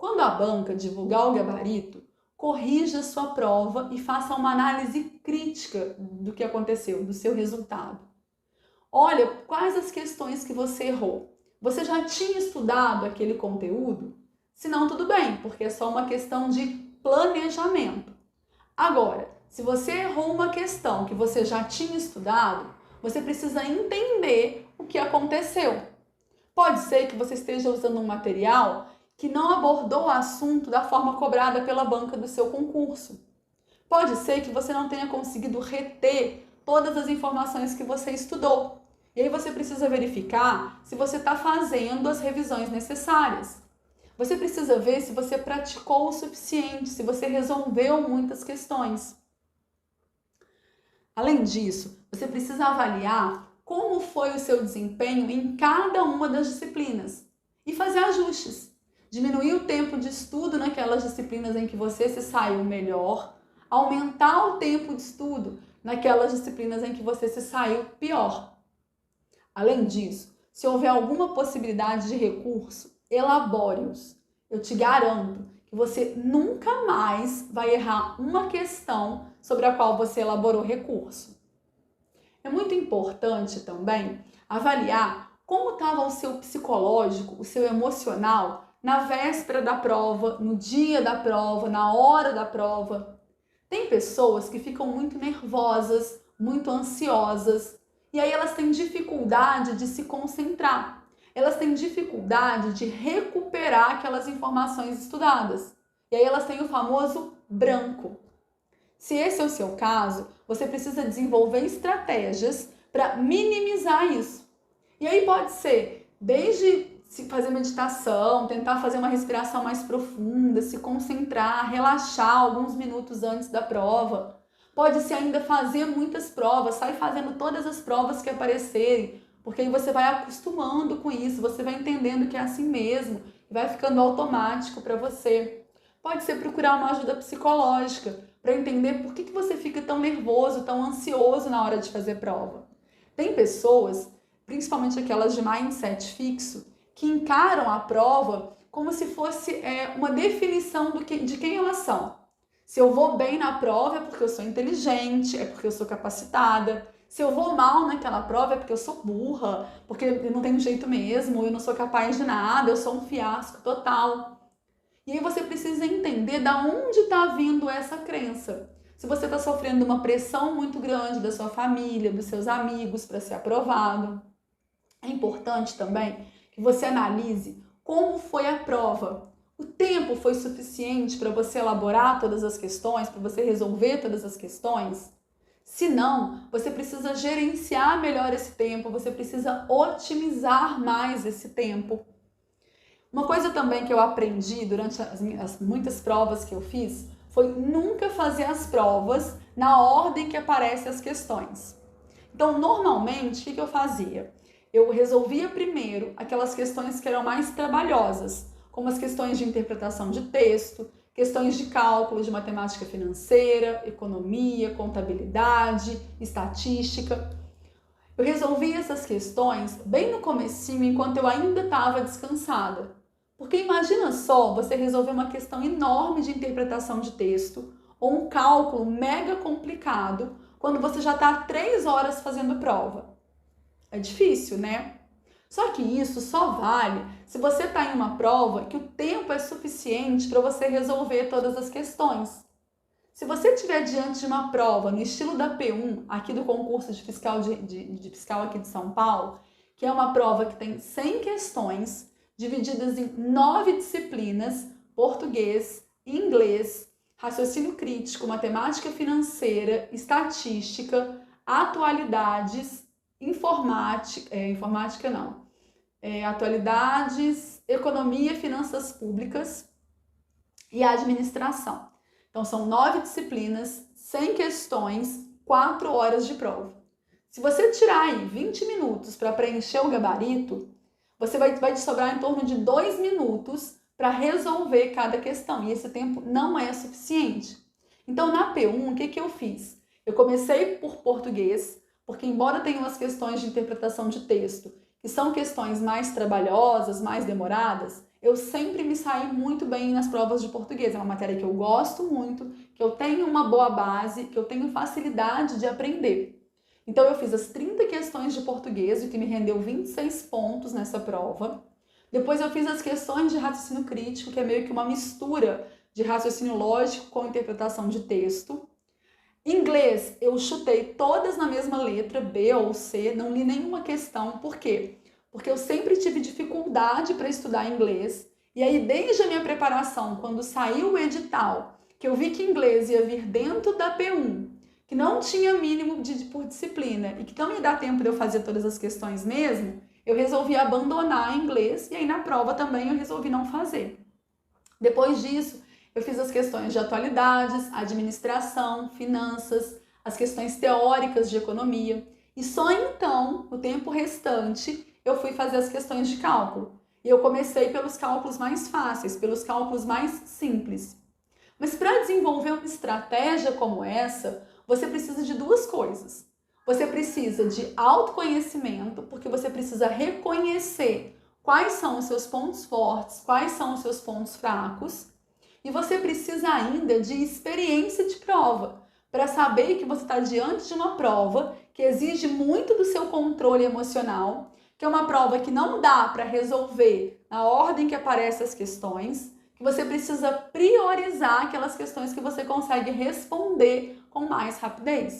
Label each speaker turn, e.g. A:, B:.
A: Quando a banca divulgar o gabarito, corrija sua prova e faça uma análise crítica do que aconteceu, do seu resultado. Olha quais as questões que você errou. Você já tinha estudado aquele conteúdo? Se não, tudo bem, porque é só uma questão de planejamento. Agora, se você errou uma questão que você já tinha estudado, você precisa entender o que aconteceu. Pode ser que você esteja usando um material que não abordou o assunto da forma cobrada pela banca do seu concurso. Pode ser que você não tenha conseguido reter todas as informações que você estudou. E aí você precisa verificar se você está fazendo as revisões necessárias. Você precisa ver se você praticou o suficiente, se você resolveu muitas questões. Além disso, você precisa avaliar como foi o seu desempenho em cada uma das disciplinas e fazer ajustes. Diminuir o tempo de estudo naquelas disciplinas em que você se saiu melhor, aumentar o tempo de estudo naquelas disciplinas em que você se saiu pior. Além disso, se houver alguma possibilidade de recurso, elabore-os. Eu te garanto que você nunca mais vai errar uma questão sobre a qual você elaborou recurso. É muito importante também avaliar como estava o seu psicológico, o seu emocional na véspera da prova, no dia da prova, na hora da prova. Tem pessoas que ficam muito nervosas, muito ansiosas, e aí elas têm dificuldade de se concentrar. Elas têm dificuldade de recuperar aquelas informações estudadas. E aí elas têm o famoso branco. Se esse é o seu caso, você precisa desenvolver estratégias para minimizar isso. E aí pode ser desde se fazer meditação, tentar fazer uma respiração mais profunda, se concentrar, relaxar alguns minutos antes da prova. Pode ser ainda fazer muitas provas, sai fazendo todas as provas que aparecerem, porque aí você vai acostumando com isso, você vai entendendo que é assim mesmo, e vai ficando automático para você. Pode ser procurar uma ajuda psicológica, para entender por que você fica tão nervoso, tão ansioso na hora de fazer prova. Tem pessoas, principalmente aquelas de mindset fixo, que encaram a prova como se fosse uma definição de quem elas são. Se eu vou bem na prova é porque eu sou inteligente, é porque eu sou capacitada. Se eu vou mal naquela prova é porque eu sou burra, porque eu não tenho jeito mesmo, eu não sou capaz de nada, eu sou um fiasco total. E aí você precisa entender de onde está vindo essa crença. Se você está sofrendo uma pressão muito grande da sua família, dos seus amigos para ser aprovado. É importante também que você analise como foi a prova. O tempo foi suficiente para você elaborar todas as questões, para você resolver todas as questões? Se não, você precisa gerenciar melhor esse tempo, você precisa otimizar mais esse tempo. Uma coisa também que eu aprendi durante as muitas provas que eu fiz foi nunca fazer as provas na ordem que aparecem as questões. Então, normalmente, o que eu fazia? Eu resolvia primeiro aquelas questões que eram mais trabalhosas, como as questões de interpretação de texto, questões de cálculo, de matemática financeira, economia, contabilidade, estatística. Eu resolvia essas questões bem no comecinho, enquanto eu ainda estava descansada. Porque imagina só você resolver uma questão enorme de interpretação de texto ou um cálculo mega complicado quando você já está há 3 horas fazendo prova. É difícil, né? Só que isso só vale se você está em uma prova que o tempo é suficiente para você resolver todas as questões. Se você estiver diante de uma prova no estilo da P1, aqui do concurso de fiscal, de fiscal aqui de São Paulo, que é uma prova que tem 100 questões, divididas em 9 disciplinas, português, inglês, raciocínio crítico, matemática financeira, estatística, atualidades, atualidades, economia, finanças públicas e administração. Então são 9 disciplinas, 100 questões, 4 horas de prova. Se você tirar aí 20 minutos para preencher o gabarito, você vai te sobrar em torno de 2 minutos para resolver cada questão. E esse tempo não é suficiente. Então, na P1, o que eu fiz? Eu comecei por português, porque embora tenha umas questões de interpretação de texto, que são questões mais trabalhosas, mais demoradas, eu sempre me saí muito bem nas provas de português. É uma matéria que eu gosto muito, que eu tenho uma boa base, que eu tenho facilidade de aprender. Então eu fiz as 30 questões de português, o que me rendeu 26 pontos nessa prova. Depois eu fiz as questões de raciocínio crítico, que é meio que uma mistura de raciocínio lógico com interpretação de texto. Inglês, eu chutei todas na mesma letra, B ou C, não li nenhuma questão. Por quê? Porque eu sempre tive dificuldade para estudar inglês. E aí, desde a minha preparação, quando saiu o edital, que eu vi que inglês ia vir dentro da P1, que não tinha mínimo por disciplina e que não ia dar tempo de eu fazer todas as questões mesmo, eu resolvi abandonar inglês e aí na prova também eu resolvi não fazer. Depois disso, eu fiz as questões de atualidades, administração, finanças, as questões teóricas de economia e só então, no tempo restante, eu fui fazer as questões de cálculo. E eu comecei pelos cálculos mais fáceis, pelos cálculos mais simples. Mas para desenvolver uma estratégia como essa, você precisa de duas coisas. Você precisa de autoconhecimento, porque você precisa reconhecer quais são os seus pontos fortes, quais são os seus pontos fracos. E você precisa ainda de experiência de prova, para saber que você está diante de uma prova que exige muito do seu controle emocional, que é uma prova que não dá para resolver na ordem que aparecem as questões, que você precisa priorizar aquelas questões que você consegue responder com mais rapidez.